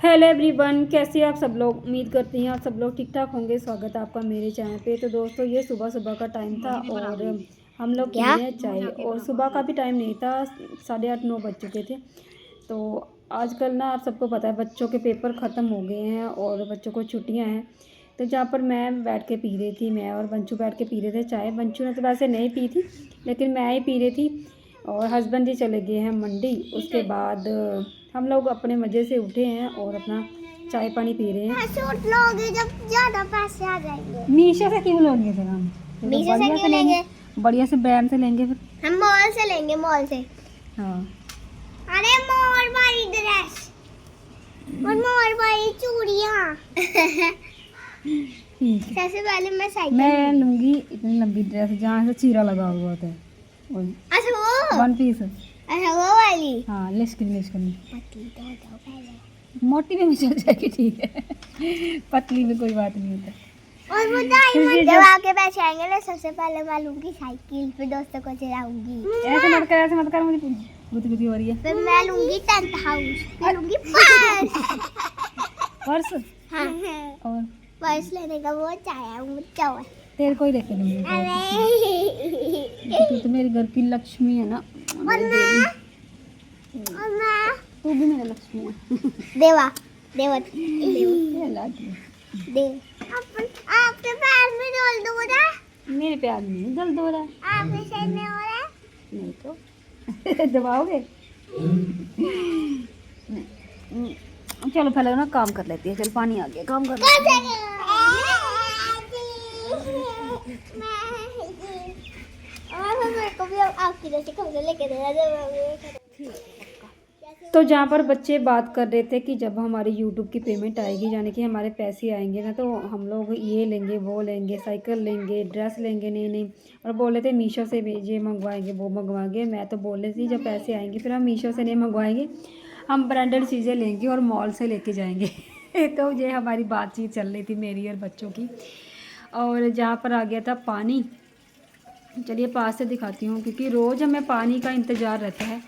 Hello everyone, कैसे हैं आप सब लोग। उम्मीद करती हैं आप सब लोग ठीक ठाक होंगे। स्वागत है आपका मेरे चैनल पे। तो दोस्तों, ये सुबह सुबह का टाइम था और हम लोग पी रहे हैं चाय। और सुबह का भी टाइम नहीं था, 8:30-9 बज चुके थे। तो आजकल ना आप सबको पता है बच्चों के पेपर ख़त्म हो गए हैं और बच्चों को छुट्टियां हैं। तो जहाँ पर मैं बैठ के पी रही थी, मैं और बंचू बैठ के पी रहे थे चाय। बंचू ने तो वैसे नहीं पी थी, लेकिन मैं ही पी रही थी। और हस्बैंड जी चले गए हैं मंडी। उसके बाद हम लोग अपने मज़े से उठे हैं और अपना चाय पानी पी रहे हैं। लोगे जब ज़्यादा पैसे आ जाएंगे। मीशो से क्यों लोगे फिर हम? मीशो से क्यों लेंगे? बढ़िया से ब्रांड से लेंगे फिर। हम मॉल से लेंगे, मॉल से। हाँ, अरे मोर वाली ड्रेस और मोर वाली चूड़ियाँ। ठीक है। सबसे पहले मैं साइकिल मैं लूँगी इतनी लंबी ड्रेस जहाँ से चीरा लगा हुआ होता है। अच्छा वो 1 पीस। अच्छा वो वाली हाँ, लिस्ट करनी। पतली तो दो पहले। मोटी भी मिल जाएगी, ठीक है। पतली में कोई बात नहीं होता। और वो डायमंड जब आके पैसे आएंगे ना, सबसे पहले मैं लूंगी साइकिल, फिर दोस्तों को चलाऊंगी। ऐसे मत कर, मुझे गुदगुदी हो रही है। फिर मैं लूंगी टेंट हाउस, फिर लूंगी पर्स। हाँ और पर्स लेने का वो चाहे मुझे। तेरे को ही लेके दूंगी। तू तो मेरे घर की लक्ष्मी है ना, और मैं तू भी मेरा लक्ष्मी है। देवा देवा ये लाडली। देव आपके पैर में डाल दो ना। मेरे प्यार में नहीं दल दो रहा है। आपके सर में हो रहा है। नहीं तो दबाओगे। चलो पहले ना काम कर लेती है। चल पानी आ गया, काम कर लेते हैं। और मेरे को भी आपकी जैसे कपड़े लेके देना। तो जहाँ पर बच्चे बात कर रहे थे कि जब हमारी यूट्यूब की पेमेंट आएगी, यानी कि हमारे पैसे आएंगे ना, तो हम लोग ये लेंगे वो लेंगे, साइकिल लेंगे, ड्रेस लेंगे। नहीं, और बोल रहे थे मीशो से ये मंगवाएंगे वो मंगवाएंगे। मैं तो बोल रही थी जब पैसे आएंगे फिर हम मीशो से नहीं मंगवाएंगे, हम ब्रांडेड चीज़ें लेंगे और मॉल से लेके जाएंगे। तो ये हमारी बातचीत चल रही थी मेरी और बच्चों की। और जहाँ पर आ गया था पानी, चलिए पास से दिखाती हूँ, क्योंकि रोज़ हमें पानी का इंतज़ार रहता है।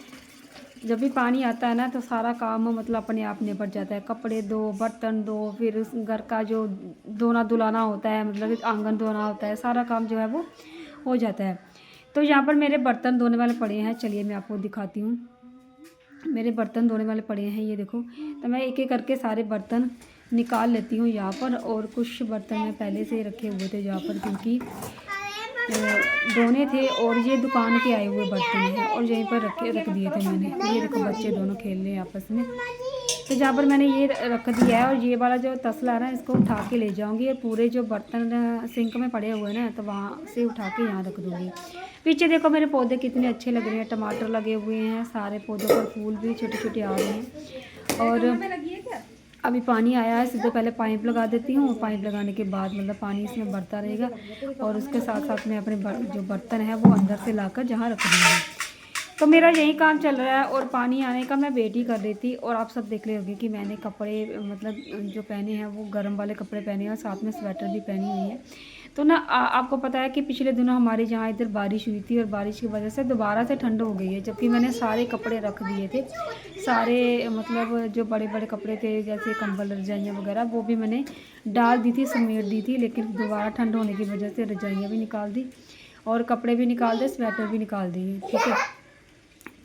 जब भी पानी आता है ना तो सारा काम मतलब अपने आप निपट जाता है। कपड़े दो, बर्तन दो, फिर उस घर का जो धोना धुलाना होता है, मतलब आंगन धोना होता है, सारा काम जो है वो हो जाता है। तो यहाँ पर मेरे बर्तन धोने वाले पड़े हैं, चलिए मैं आपको दिखाती हूँ। मेरे बर्तन धोने वाले पड़े हैं, ये देखो। तो मैं एक एक करके सारे बर्तन निकाल लेती हूँ यहाँ पर। और कुछ बर्तन मैं पहले से रखे हुए थे यहाँ पर, क्योंकि धोने थे। और ये दुकान के आए हुए बर्तन हैं और यहीं पर रख दिए थे मैंने। ये देखो बच्चे दोनों खेल रहे हैं आपस में। तो जहाँ पर मैंने ये रख दिया है, और ये वाला जो तसला है ना, इसको उठा के ले जाऊंगी। और पूरे जो बर्तन सिंक में पड़े हुए हैं ना, तो वहाँ से उठा के यहाँ रख दूँगी। पीछे देखो मेरे पौधे कितने अच्छे लग रहे हैं, टमाटर लगे हुए हैं, सारे पौधों पर फूल भी छोटे छोटे आ रहे हैं। और अभी पानी आया है, सीधे पहले पाइप लगा देती हूँ। पाइप लगाने के बाद मतलब पानी इसमें बढ़ता रहेगा। और उसके साथ साथ मैं अपने जो बर्तन है वो अंदर से लाकर जहाँ रख दूँगी। तो मेरा यही काम चल रहा है और पानी आने का मैं वेट ही कर रही थी। और आप सब देख रहे होंगे कि मैंने कपड़े मतलब जो पहने हैं वो गर्म वाले कपड़े पहने हैं और साथ में स्वेटर भी पहनी हुई है। तो ना आपको पता है कि पिछले दिनों हमारे यहाँ इधर बारिश हुई थी और बारिश की वजह से दोबारा से ठंड हो गई है। जबकि मैंने सारे कपड़े रख दिए थे, सारे मतलब जो बड़े बड़े कपड़े थे जैसे कंबल रजाइयाँ वगैरह, वो भी मैंने डाल दी थी, समेट दी थी। लेकिन दोबारा ठंड होने की वजह से रजाइयाँ भी निकाल दी और कपड़े भी निकाल दिए, स्वेटर भी निकाल दिए। ठीक है,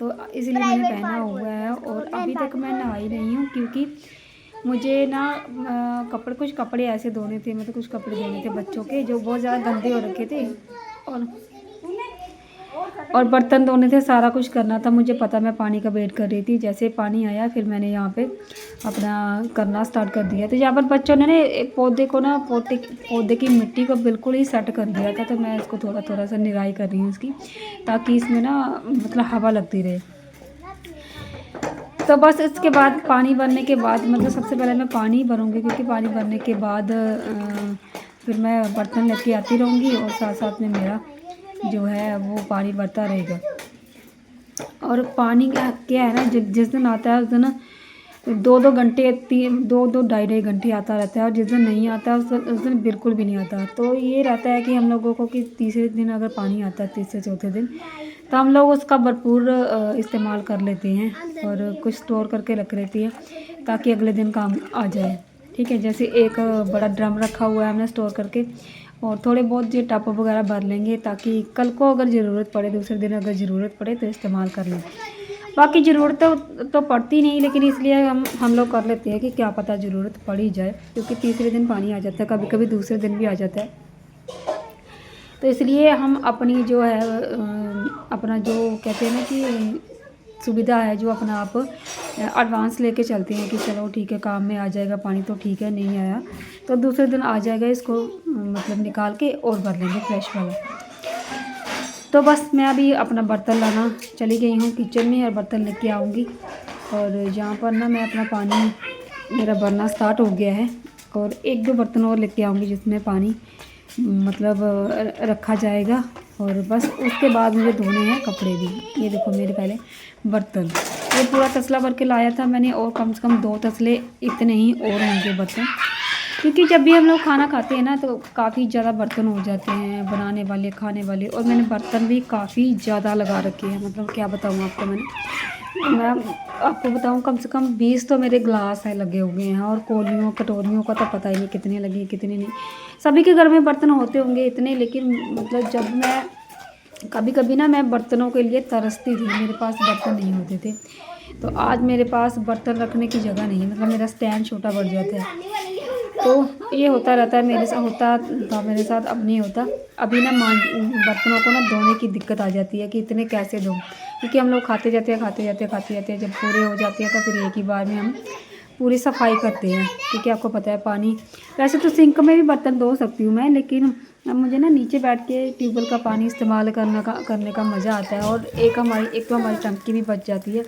तो इसलिए मैंने पहना हुआ है। और अभी तक मैं नहाई नहीं हूँ, क्योंकि मुझे ना कुछ कपड़े ऐसे धोने थे, मतलब कुछ कपड़े धोने थे बच्चों के जो बहुत ज़्यादा गंदे हो रखे थे। और बर्तन धोने थे, सारा कुछ करना था मुझे। पता मैं पानी का वेट कर रही थी। जैसे पानी आया फिर मैंने यहाँ पे अपना करना स्टार्ट कर दिया। तो यहाँ पर बच्चों ने पौधे को ना पौधे की मिट्टी को बिल्कुल ही सेट कर दिया था। तो मैं इसको थोड़ा थोड़ा सा निराई कर रही हूँ इसकी, ताकि इसमें ना मतलब हवा लगती रहे। तो बस इसके बाद पानी भरने के बाद मतलब सबसे पहले मैं पानी भरूँगी, क्योंकि पानी भरने के बाद फिर मैं बर्तन लेके आती रहूँगी और साथ साथ में मेरा जो है वो पानी भरता रहेगा। और पानी क्या है ना, जिस दिन आता है उस दिन 2-2 घंटे 2-2 ढाई घंटे आता रहता है। और जिस दिन नहीं आता उस दिन बिल्कुल भी नहीं आता। तो ये रहता है कि हम लोगों को कि तीसरे दिन अगर पानी आता है, तीसरे चौथे दिन, तो हम लोग उसका भरपूर इस्तेमाल कर लेते हैं और कुछ स्टोर करके रख लेते हैं। ताकि अगले दिन काम आ जाए। ठीक है, जैसे एक बड़ा ड्रम रखा हुआ है हमने स्टोर करके, और थोड़े बहुत ये टप वगैरह भर लेंगे ताकि कल को अगर ज़रूरत पड़े, दूसरे दिन अगर ज़रूरत पड़े तो इस्तेमाल कर लें। बाकी ज़रूरत तो पड़ती नहीं, लेकिन इसलिए हम लोग कर लेते हैं कि क्या पता ज़रूरत पड़ ही जाए, क्योंकि तीसरे दिन पानी आ जाता है, कभी कभी दूसरे दिन भी आ जाता है। तो इसलिए हम अपनी जो है अपना जो कहते हैं ना कि सुविधा है, जो अपना आप एडवांस लेके चलते हैं कि चलो ठीक है काम में आ जाएगा पानी, तो ठीक है, नहीं आया तो दूसरे दिन आ जाएगा, इसको मतलब निकाल के और भर लेंगे फ्रेश वाला। तो बस मैं अभी अपना बर्तन लाना चली गई हूँ किचन में और बर्तन लेके आऊँगी। और यहाँ पर ना मैं अपना पानी मेरा भरना स्टार्ट हो गया है, और एक दो बर्तन और लेके आऊँगी जिसमें पानी मतलब रखा जाएगा। और बस उसके बाद मुझे धोने हैं कपड़े भी। ये देखो मेरे पहले बर्तन, ये पूरा तसला भर के लाया था मैंने, और कम से कम 2 तसले इतने ही और होंगे बर्तन, क्योंकि जब भी हम लोग खाना खाते हैं ना तो काफ़ी ज़्यादा बर्तन हो जाते हैं, बनाने वाले खाने वाले। और मैंने बर्तन भी काफ़ी ज़्यादा लगा रखे हैं, मतलब क्या बताऊँ आपको। मैं आपको बताऊँ कम से कम 20 तो मेरे ग्लास है लगे हुए हैं, और कोलियों कटोरियों का तो पता ही नहीं कितने लगे कितने नहीं। सभी के घर में बर्तन होते होंगे इतने, लेकिन मतलब जब मैं कभी कभी ना मैं बर्तनों के लिए तरसती थी, मेरे पास बर्तन नहीं होते थे। तो आज मेरे पास बर्तन रखने की जगह नहीं है, मतलब मेरा स्टैंड छोटा बढ़ जाता है। तो ये होता रहता है, मेरे साथ होता था मेरे साथ, अब नहीं होता। अभी ना बर्तनों को ना धोने की दिक्कत आ जाती है कि इतने कैसे धोऊं, क्योंकि हम लोग खाते जाते हैं, जब पूरे हो जाते हैं तो फिर एक ही बार में हम पूरी सफाई करते हैं, क्योंकि आपको पता है पानी। वैसे तो सिंक में भी बर्तन धो सकती हूँ मैं, लेकिन अब मुझे ना नीचे बैठ के ट्यूबवेल का पानी इस्तेमाल करने का मज़ा आता है। और एक तो हमारी टंकी भी बच जाती है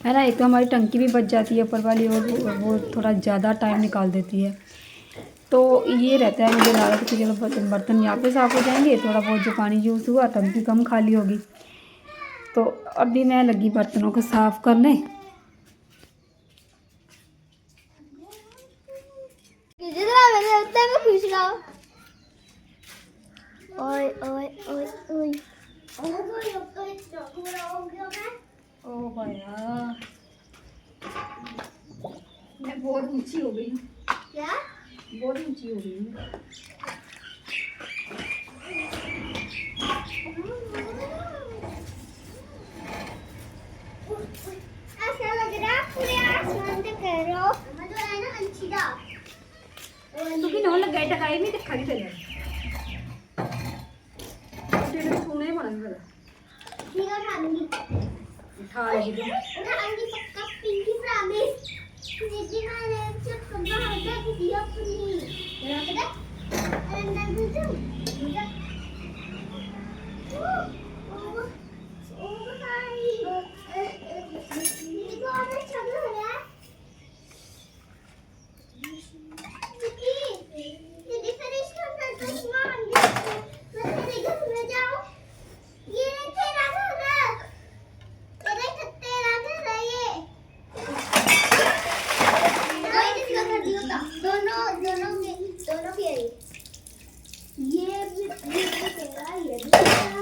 ना, एक तो हमारी टंकी भी बच जाती है ऊपर वाली, और वो थोड़ा ज़्यादा टाइम निकाल देती है। तो ये रहता है मुझे लालच कि चलो बर्तन यहाँ पे साफ़ हो जाएंगे, थोड़ा बहुत जो पानी यूज़ हुआ टंकी कम खाली होगी। तो अभी मैं लगी बर्तनों को साफ़ करने। ओए ओए ओए ओए ओ भैया मैं बहुत ऊंची हो गई हूँ। क्या? बहुत ऊंची हो गई हूँ। ऐसा लग रहा है पूरे आसमान पे कह रहे हो मतलब है ना अंशिदा। तू भी नौ लग गए टकाई भी दिखा नहीं चले तेरे सोने बना मेरा ठीक है उठाऊंगी उठाऊंगी पक्का पिंकी प्रॉमिस। दीदी मैंने जब कब हटा दिया अपनी मेरा पता अंदर दूसरा ओ भाई दीदी को आने चल रहा है दीदी फिर इसका तो सामान मैं तेरे घर में जाऊं ये तेरा घर है तेरा घर है ये किसी का घर नहीं होता दोनों के ये भी तेरा ये भी तेरा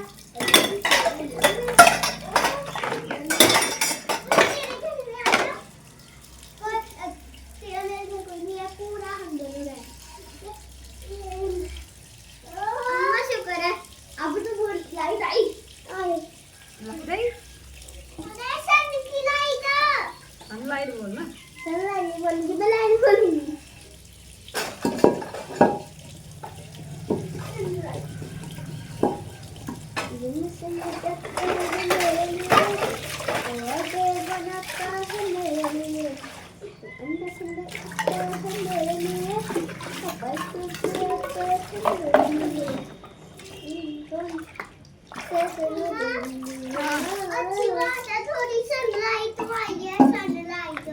अच्छी बात है थोड़ी सनलाइट तो आई है सनलाइट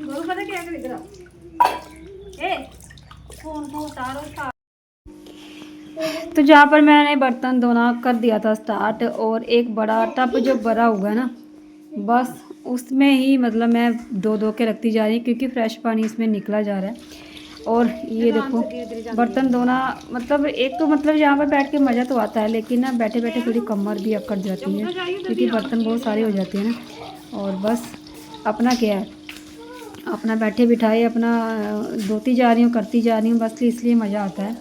वो पता क्या कर इधर ए फोन को उतारो। तो जहाँ पर मैंने बर्तन धोना कर दिया था स्टार्ट, और एक बड़ा टब जो भरा हुआ है ना, बस उसमें ही मतलब मैं धो के रखती जा रही हूँ, क्योंकि फ्रेश पानी इसमें निकला जा रहा है। और ये देखो बर्तन धोना मतलब एक तो मतलब यहाँ पर बैठ के मज़ा तो आता है, लेकिन ना बैठे बैठे थोड़ी कमर भी अकड़ जाती है, क्योंकि बर्तन बहुत सारे हो जाते हैं ना। और बस अपना क्या है अपना बैठे बिठाए अपना धोती जा रही हूँ, करती जा रही हूँ, बस इसलिए मज़ा आता है।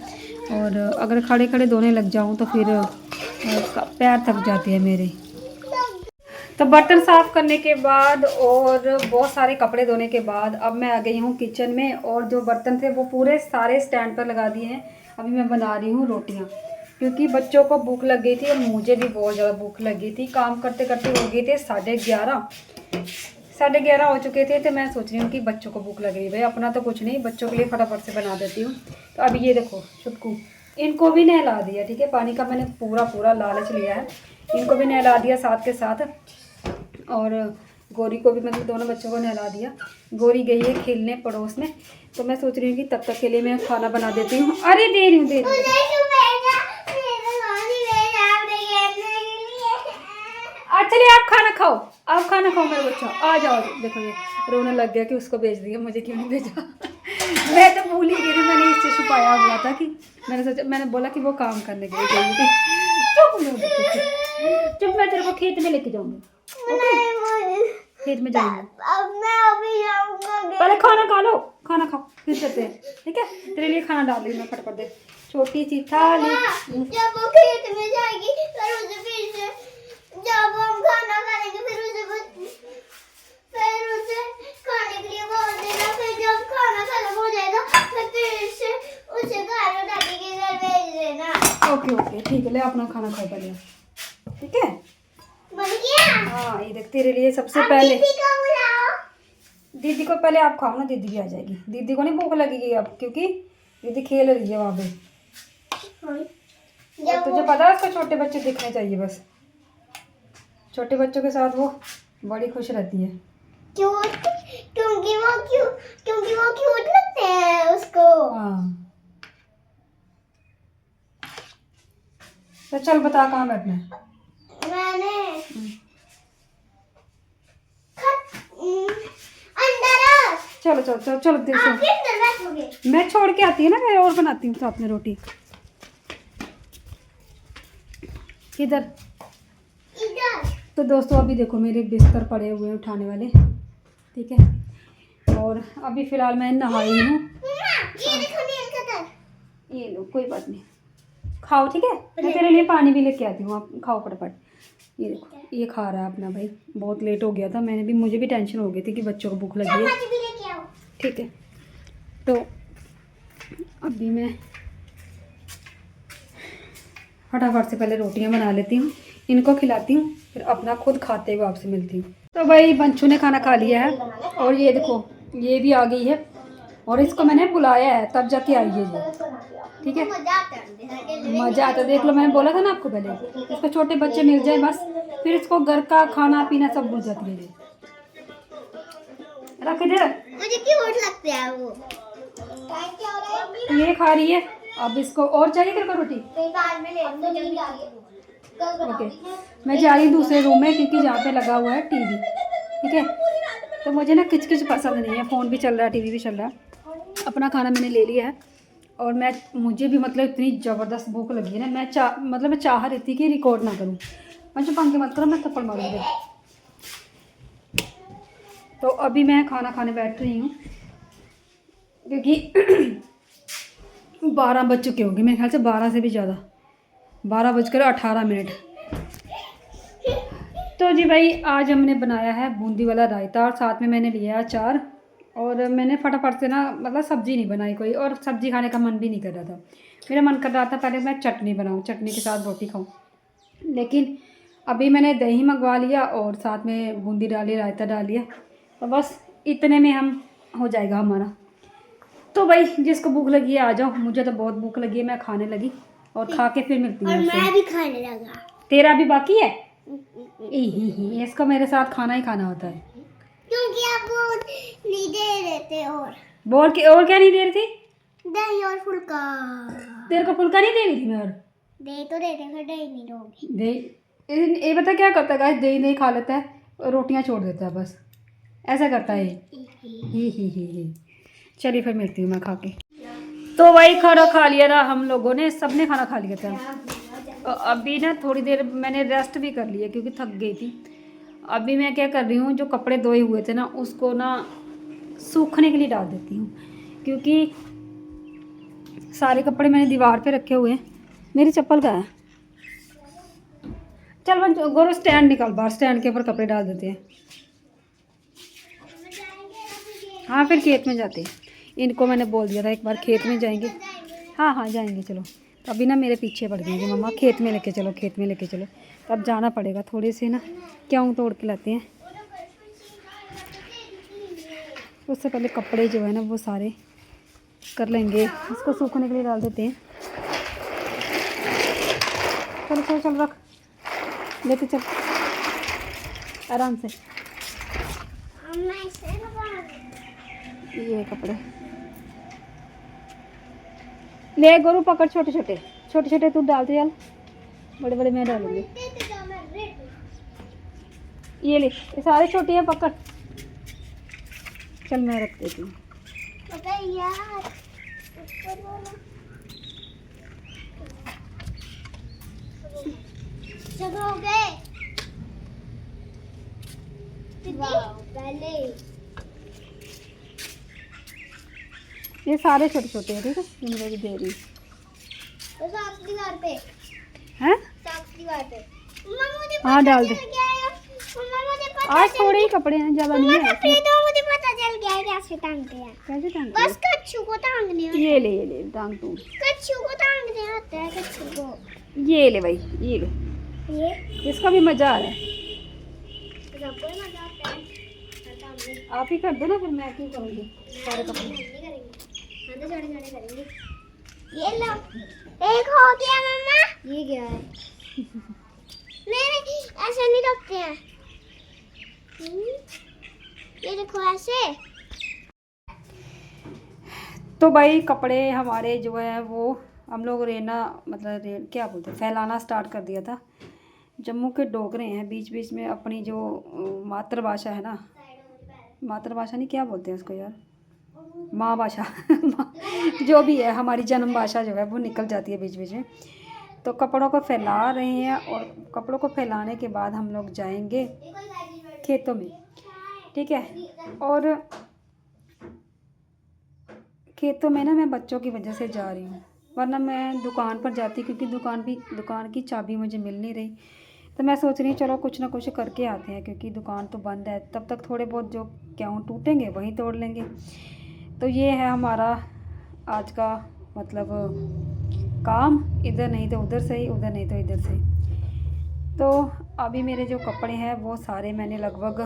और अगर खड़े खड़े धोने लग जाऊँ तो फिर पैर थक जाते हैं मेरे। तो बर्तन साफ़ करने के बाद और बहुत सारे कपड़े धोने के बाद अब मैं आ गई हूँ किचन में, और जो बर्तन थे वो पूरे सारे स्टैंड पर लगा दिए हैं। अभी मैं बना रही हूँ रोटियाँ, क्योंकि बच्चों को भूख लग गई थी और मुझे भी बहुत ज़्यादा भूख लग गई थी। काम करते करते हो गए थे 11:30 हो चुके थे। तो मैं सोच रही हूँ कि बच्चों को भूख लग रही है, भाई अपना तो कुछ नहीं, बच्चों के लिए फटाफट से बना देती हूँ। तो अभी ये देखो छुटकू, इनको भी नहला दिया, ठीक है, पानी का मैंने पूरा लालच लिया है, इनको भी नहला दिया साथ के साथ, और गौरी को भी, मतलब दोनों बच्चों को नहला दिया। गौरी गई है खेलने पड़ोस में, तो मैं सोच रही हूँ कि तब तक के लिए मैं खाना बना देती हूँ। अरे दे रही हूँ। चलिए आप खाना खाओ मेरे बच्चों, आ जाओ। देखो ये रोने लग गया कि उसको भेज दिया, मुझे क्यों नहीं भेजा। मैं तो भूल ही गई थी, मैंने इससे छुपाया हुआ था कि मैंने बोला कि वो काम करने के लिए गई थी। चुप, मैं तेरे को खेत में लेके जाऊंगी, खेत में जाएंगे। पहले खाना खा लो, खाना खाओ फिर चलते हैं, ठीक है। तेरे लिए खाना डाल रही मैं फटाफट दे, छोटी सी थाली। जब वो खेत में जाएगी जब हम खाना खाएंगे फिर उसे खाने के लिए बोल देना। फिर जब खाना खत्म हो जाएगा फिर से उसे घर दादी के घर भेज देना। ओके ठीक है, ले अपना खाना खाओ पहले, ठीक है। बन गया? हाँ ये देख तेरे लिए सबसे पहले दीदी को बुलाओ। दीदी को पहले आप खाओ ना, दीदी भी आ जाएगी। दीदी को नहीं भूख लगेगी अब, क्योंकि दीदी खेल रही है वहाँ पे। तुझे पता है उसको छोटे बच्चे दिखने चाहिए, बस छोटे बच्चों के साथ वो बड़ी खुश रहती है। क्योंकि वो क्यूट लगते हैं उसको। हाँ तो चल बता कहाँ बैठना है। मैंने अंदर। चलो देर से अंदर बैठोगे? मैं छोड़ के आती है ना, मैं और बनाती हूँ साथ में रोटी। किधर? इधर। तो दोस्तों अभी देखो मेरे बिस्तर पड़े हुए हैं उठाने वाले, ठीक है। और अभी फ़िलहाल मैं नहाई हूँ। ये देखो नील कतर। ये लो, कोई बात नहीं, खाओ, ठीक है। मैं तेरे लिए पानी भी लेके आती हूँ, आप खाओ फटाफट। ये देखो ये खा रहा है अपना भाई, बहुत लेट हो गया था, मुझे भी टेंशन हो गई थी कि बच्चों को भूख लगी है, चम्मच भी लेके आओ। ठीक है। तो अभी मैं फटाफट से पहले रोटियां बना लेती हूँ, इनको खिलाती हूँ, फिर अपना खुद खाते हुए आपसे मिलती हूँ। तो भाई बंचू ने खाना खा लिया है, और ये देखो ये भी आ गई है, और इसको मैंने बुलाया है तब जाके आई है ये, ठीक है। मज़ा आता, देख लो मैंने बोला था ना आपको पहले, इसको छोटे बच्चे मिल जाए बस, फिर इसको घर का खाना पीना सब भूल जाती है। रख दे, मुझे क्यूट लगते हैं वो। ये खा रही है, अब इसको और चाहिए तेरे को रोटी? ओके मैं जा रही हूँ दूसरे रूम में, क्योंकि जहाँ पे लगा हुआ है टीवी, ठीक है। तो मुझे ना किच पसंद नहीं है, फ़ोन भी चल रहा है, टीवी भी चल रहा है। अपना खाना मैंने ले लिया है, और मुझे भी मतलब इतनी ज़बरदस्त भूख लगी है ना, मैं चाह रही थी कि रिकॉर्ड ना करूँ। मुझे पंखे मत करो, मैं थप्पड़ मारूंगी। तो अभी मैं खाना खाने बैठ रही हूँ, क्योंकि 12 बज चुके होंगे मेरे ख्याल से, 12 से भी ज़्यादा, 12:18। तो जी भाई आज हमने बनाया है बूंदी वाला रायता, और साथ में मैंने लिया अचार, और मैंने फटाफट से ना मतलब सब्ज़ी नहीं बनाई कोई, और सब्ज़ी खाने का मन भी नहीं कर रहा था। मेरा मन कर रहा था पहले मैं चटनी बनाऊँ, चटनी के साथ रोटी खाऊँ, लेकिन अभी मैंने दही मंगवा लिया और साथ में बूंदी डाली, रायता डाल लिया, तो बस इतने में हम हो जाएगा हमारा। तो भाई जिसको भूख लगी है आ जाओ, मुझे तो बहुत भूख लगी है, मैं खाने लगी, और खा के फिर मिलती हूँ। और मैं भी खाने लगा। तेरा भी बाकी है? इसको मेरे साथ खाना ही खाना होता है, क्योंकि आप वो नहीं दे रहे थे। और क्या नहीं दे रही थी? दही और फुल्का। तेरे को फुल्का नहीं दे रही थी मैं? और दे तो देते, फिर दही नहीं दोगी। दही ये बता क्या करता है, दही नहीं खा लेता है, रोटियां छोड़ देता है, बस ऐसा करता है ही। चलिए फिर मिलती हूँ मैं खा के। तो भाई खाना खा लिया ना हम लोगों ने, सबने खाना खा लिया था। तो अभी ना थोड़ी देर मैंने रेस्ट भी कर लिया, क्योंकि थक गई थी। अभी मैं क्या कर रही हूँ, जो कपड़े धोए हुए थे ना उसको ना सूखने के लिए डाल देती हूँ, क्योंकि सारे कपड़े मैंने दीवार पे रखे हुए हैं। मेरी चप्पल कहाँ है? चल बन गोरो, स्टैंड निकाल बाहर, स्टैंड के ऊपर कपड़े डाल देते हैं। हाँ फिर खेत में जाते हैं। इनको मैंने बोल दिया था एक बार खेत में जाएंगे। हाँ हाँ जाएंगे चलो। तो अभी ना मेरे पीछे पड़ गए कि मम्मा खेत में लेके चलो, खेत में लेके चलो। तो अब जाना पड़ेगा, थोड़े से ना क्यों तोड़ के लाते हैं। उससे पहले कपड़े जो है ना वो सारे कर लेंगे, इसको सूखने के लिए डाल देते हैं। चलो चलो चल रख लेते, चल आराम से। ये कपड़े ले गोरू, पकड़, छोटे छोटे छोटे छोटे तू डालते चल, बड़े बड़े मैं डालूंगी। ये ले, ये सारे छोटे हैं, पकड़। चल मैं रख देती हूँ। ये सारे छोटे छोटे हैं, ठीक है, ये मुझे भी दे रही दीवार पे है। दीवार पे हाँ डाल दे, मुझे पता आज थोड़े ही कपड़े हैं, ज़्यादा नहीं है। मुझे पता चल गया कैसे टांगते हैं। कैसे टांगते बस कच्छू को टांगने हैं? ये ले टांग तू। कच्छू को टांगने आते हैं, कच्छू को। ये ले भाई, ये ले, ये इसका भी मज़ा आ रहा है। सबको मजा आता है। आप ही कर दो ना, फिर मैं क्यों करूँगी सारे कपड़े। हम तो छोटे छोटे करेंगे। ये लो, एक हो गया मम्मा। ये क्या है? नहीं ऐसे नहीं रखते हैं। ये देखो ऐसे। तो भाई कपड़े हमारे जो है वो हम लोग क्या बोलते हैं, फैलाना स्टार्ट कर दिया था। जम्मू के डोगरे हैं, बीच बीच में अपनी जो मातृभाषा है ना, मातृभाषा नहीं क्या बोलते हैं उसको यार, माँ भाषा जो भी है, हमारी जन्म भाषा जो है वो निकल जाती है बीच बीच में। तो कपड़ों को फैला रहे हैं, और कपड़ों को फैलाने के बाद हम लोग जाएंगे खेतों में, ठीक है। और खेतों में ना मैं बच्चों की वजह से जा रही हूँ, वरना मैं दुकान पर जाती, क्योंकि दुकान की चाबी मुझे मिल नहीं रही। तो मैं सोच रही हूँ चलो कुछ ना कुछ करके आते हैं, क्योंकि दुकान तो बंद है, तब तक थोड़े बहुत जो गेहूँ टूटेंगे वहीं तोड़ लेंगे। तो ये है हमारा आज का मतलब काम, इधर नहीं तो उधर से ही, उधर नहीं तो इधर से। तो अभी मेरे जो कपड़े हैं वो सारे मैंने लगभग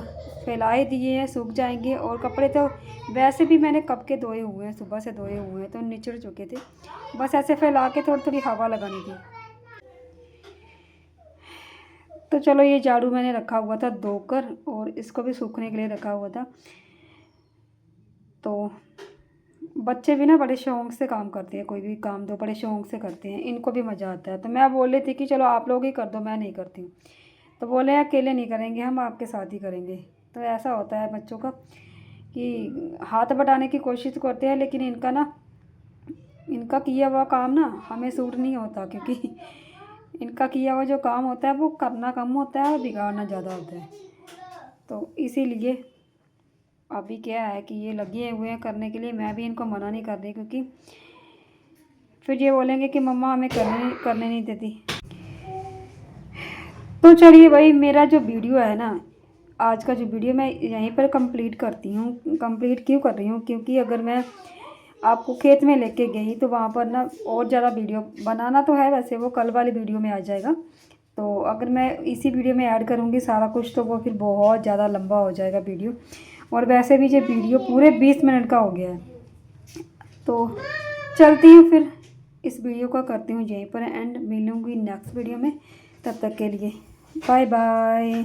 फैलाए दिए हैं, सूख जाएंगे। और कपड़े तो वैसे भी मैंने कब के धोए हुए हैं, सुबह से धोए हुए हैं, तो निचड़ चुके थे, बस ऐसे फैला के थोड़ी थोड़ी हवा लगानी थी। तो चलो ये झाड़ू मैंने रखा हुआ था धोकर, और इसको भी सूखने के लिए रखा हुआ था। तो बच्चे भी ना बड़े शौक़ से काम करते हैं, कोई भी काम दो बड़े शौक़ से करते हैं, इनको भी मज़ा आता है। तो मैं बोल रही थी कि चलो आप लोग ही कर दो, मैं नहीं करती हूँ। तो बोले अकेले नहीं करेंगे, हम आपके साथ ही करेंगे। तो ऐसा होता है बच्चों का कि हाथ बटाने की कोशिश करते हैं, लेकिन इनका किया हुआ काम ना हमें सूट नहीं होता, क्योंकि इनका किया हुआ जो काम होता है वो करना कम होता है और बिगाड़ना ज़्यादा होता है। तो इसीलिए अभी क्या है कि ये लगे हुए हैं करने के लिए, मैं भी इनको मना नहीं कर रही, क्योंकि फिर ये बोलेंगे कि मम्मा हमें करने नहीं देती। तो चलिए भाई, मेरा जो वीडियो है ना, आज का जो वीडियो मैं यहीं पर कंप्लीट करती हूँ। कंप्लीट क्यों कर रही हूँ, क्योंकि अगर मैं आपको खेत में लेके गई तो वहाँ पर ना और ज़्यादा वीडियो बनाना तो है, वैसे वो कल वाली वीडियो में आ जाएगा। तो अगर मैं इसी वीडियो में ऐड करूँगी सारा कुछ, तो वो फिर बहुत ज़्यादा लंबा हो जाएगा वीडियो। और वैसे भी ये वीडियो पूरे 20 मिनट का हो गया है। तो चलती हूँ, फिर इस वीडियो का करती हूँ यहीं पर एंड, मिलूँगी नेक्स्ट वीडियो में। तब तक के लिए बाय बाय।